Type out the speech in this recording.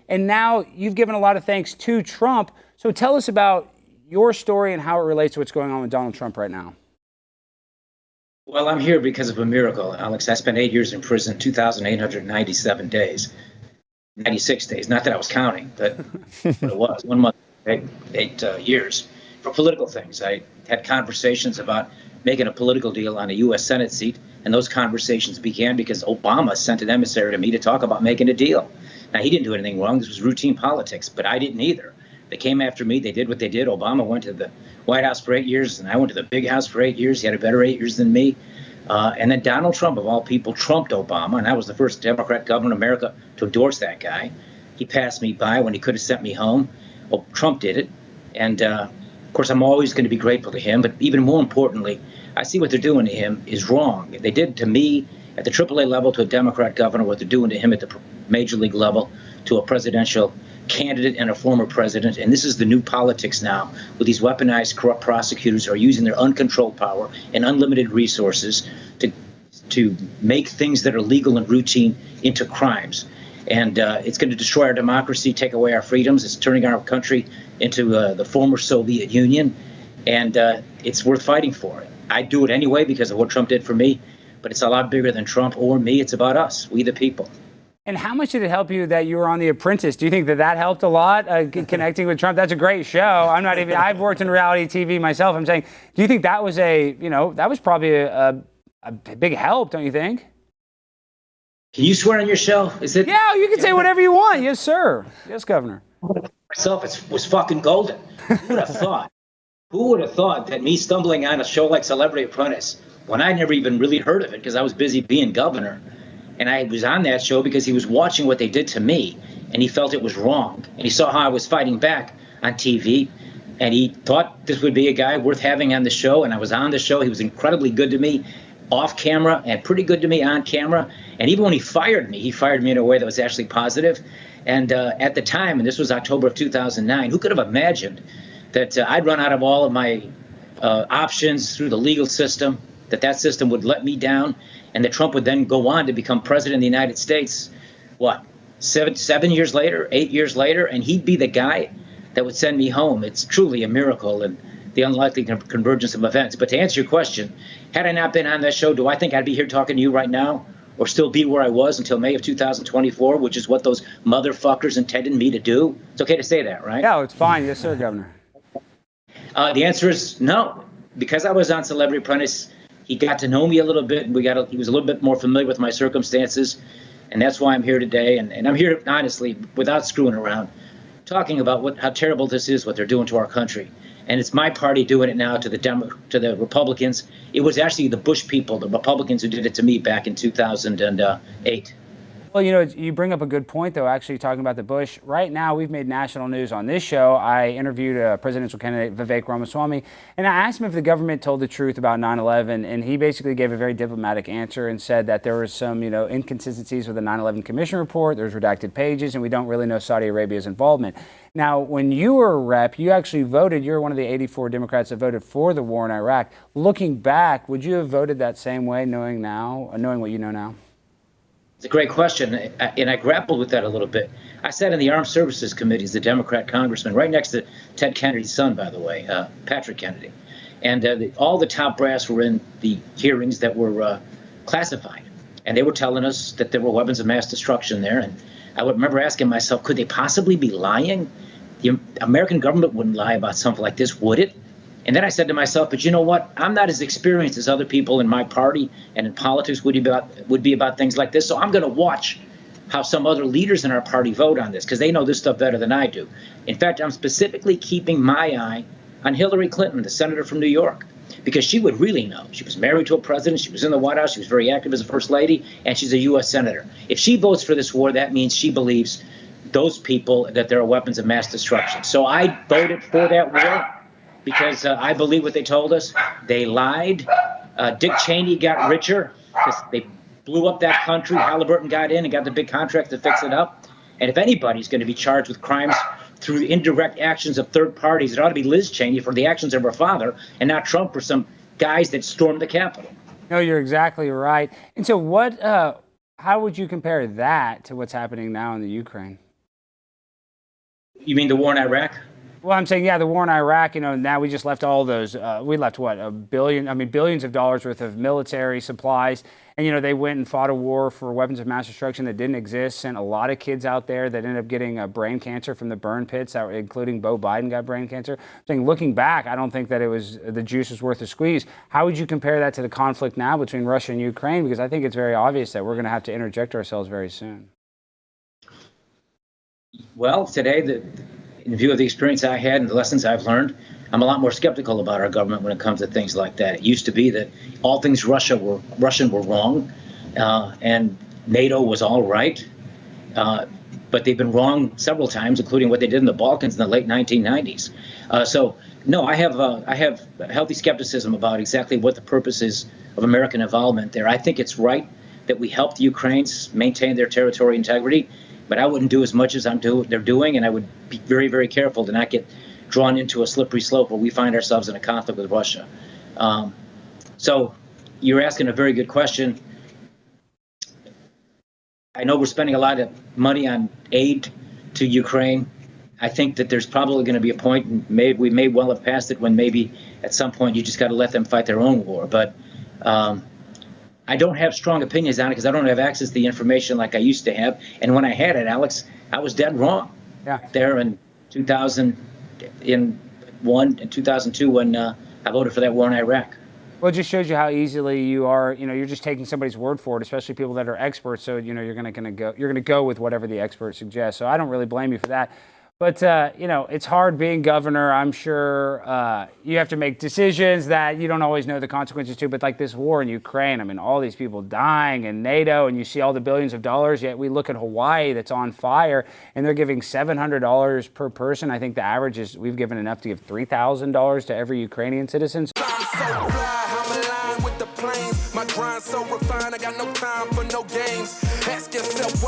And now you've given a lot of thanks to Trump. So tell us about your story and how it relates to what's going on with Donald Trump right now. Well, I'm here because of a miracle, Alex. I spent 8 years in prison, 2,897 days, 96 days. Not that I was counting, but it was 1 month, eight years for political things. I had conversations about making a political deal on a U.S. Senate seat, and those conversations began because Obama sent an emissary to me to talk about making a deal. Now, he didn't do anything wrong. This was routine politics, but I didn't either. They came after me. They did what they did. Obama went to the White House for 8 years, and I went to the big house for 8 years. He had a better 8 years than me. And then Donald Trump, of all people, trumped Obama, and I was the first Democrat governor in America to endorse that guy. He passed me by when he could have sent me home. Well, Trump did it. And, of course, I'm always going to be grateful to him. But even more importantly, I see what they're doing to him is wrong. They did to me at the AAA level to a Democrat governor, what they're doing to him at the major league level to a presidential candidate and a former president. And this is the new politics now, with these weaponized corrupt prosecutors who are using their uncontrolled power and unlimited resources to make things that are legal and routine into crimes. And it's going to destroy our democracy, take away our freedoms. It's turning our country into the former Soviet Union. And it's worth fighting for. I'd do it anyway because of what Trump did for me. But it's a lot bigger than Trump or me. It's about us, we the people. And how much did it help you that you were on The Apprentice? Do you think that helped a lot, connecting with Trump? That's a great show. I've worked in reality TV myself. I'm saying, do you think that was that was probably a big help, don't you think? Can you swear on your show? Is it? Yeah, you can say whatever you want. Yes, sir. Yes, Governor. Myself, it was fucking golden. Who would have thought? Who would have thought that me stumbling on a show like Celebrity Apprentice, when I never even really heard of it because I was busy being governor, and I was on that show because he was watching what they did to me, and he felt it was wrong, and he saw how I was fighting back on TV, and he thought this would be a guy worth having on the show, and I was on the show. He was incredibly good to me off camera and pretty good to me on camera, and even when he fired me in a way that was actually positive. And at the time, and this was October of 2009, who could have imagined that I'd run out of all of my options through the legal system, that system would let me down, and that Trump would then go on to become president of the United States, seven years later, 8 years later, and he'd be the guy that would send me home. It's truly a miracle and the unlikely convergence of events. But to answer your question, had I not been on that show, do I think I'd be here talking to you right now or still be where I was until May of 2024, which is what those motherfuckers intended me to do? It's okay to say that, right? Yeah, it's fine. Yes, sir, Governor. The answer is no. Because I was on Celebrity Apprentice, he got to know me a little bit, and he was a little bit more familiar with my circumstances, and that's why I'm here today. And I'm here, honestly, without screwing around, talking about how terrible this is, what they're doing to our country. And it's my party doing it now to the Republicans. It was actually the Bush people, the Republicans, who did it to me back in 2008. Well, you bring up a good point, though, actually talking about the Bush. Right now, we've made national news on this show. I interviewed a presidential candidate, Vivek Ramaswamy, and I asked him if the government told the truth about 9/11, and he basically gave a very diplomatic answer and said that there was some, inconsistencies with the 9/11 Commission report. There's redacted pages, and we don't really know Saudi Arabia's involvement. Now, when you were a rep, you actually voted. You're one of the 84 Democrats that voted for the war in Iraq. Looking back, would you have voted that same way, knowing what you know now? It's a great question, and I grappled with that a little bit. I sat in the Armed Services Committee as a Democrat congressman, right next to Ted Kennedy's son, by the way, Patrick Kennedy. And all the top brass were in the hearings that were classified, and they were telling us that there were weapons of mass destruction there. And I would remember asking myself, could they possibly be lying? The American government wouldn't lie about something like this, would it? And then I said to myself, but you know what? I'm not as experienced as other people in my party and in politics would be about things like this. So I'm going to watch how some other leaders in our party vote on this, because they know this stuff better than I do. In fact, I'm specifically keeping my eye on Hillary Clinton, the senator from New York, because she would really know. She was married to a president. She was in the White House. She was very active as a first lady, and she's a U.S. senator. If she votes for this war, that means she believes those people that there are weapons of mass destruction. So I voted for that war, because I believe what they told us. They lied. Dick Cheney got richer because they blew up that country. Halliburton got in and got the big contract to fix it up. And if anybody's going to be charged with crimes through indirect actions of third parties, it ought to be Liz Cheney for the actions of her father, and not Trump for some guys that stormed the Capitol. No, you're exactly right. And so how would you compare that to what's happening now in the Ukraine? You mean the war in Iraq? Well, I'm saying, yeah, the war in Iraq, now we just left all those, we left what, billions of dollars worth of military supplies. And, they went and fought a war for weapons of mass destruction that didn't exist, sent a lot of kids out there that ended up getting brain cancer from the burn pits, including Beau Biden got brain cancer. I'm saying, looking back, I don't think that the juice was worth the squeeze. How would you compare that to the conflict now between Russia and Ukraine? Because I think it's very obvious that we're going to have to interject ourselves very soon. Well, today, in view of the experience I had and the lessons I've learned, I'm a lot more skeptical about our government when it comes to things like that. It used to be that all things Russian were wrong, and NATO was all right. But they've been wrong several times, including what they did in the Balkans in the late 1990s. So, no, I have a healthy skepticism about exactly what the purpose is of American involvement there. I think it's right that we help the Ukrainians maintain their territorial integrity, but I wouldn't do as much as they're doing, and I would be very, very careful to not get drawn into a slippery slope where we find ourselves in a conflict with Russia. So you're asking a very good question. I know we're spending a lot of money on aid to Ukraine. I think that there's probably going to be a point, and we may well have passed it, when maybe at some point you just got to let them fight their own war. But I don't have strong opinions on it because I don't have access to the information like I used to have. And when I had it, Alex, I was dead wrong. Yeah. There in 2001 and 2002 when I voted for that war in Iraq. Well, it just shows you how easily you are. You're just taking somebody's word for it, especially people that are experts. So you're going to go with whatever the expert suggests. So I don't really blame you for that. But it's hard being governor. I'm sure you have to make decisions that you don't always know the consequences to. But like this war in Ukraine, I mean, all these people dying in NATO, and you see all the billions of dollars. Yet we look at Hawaii that's on fire, and they're giving $700 per person. I think the average is we've given enough to give $3,000 to every Ukrainian citizen. My grind so refined, I got no time for no games. Ask yourself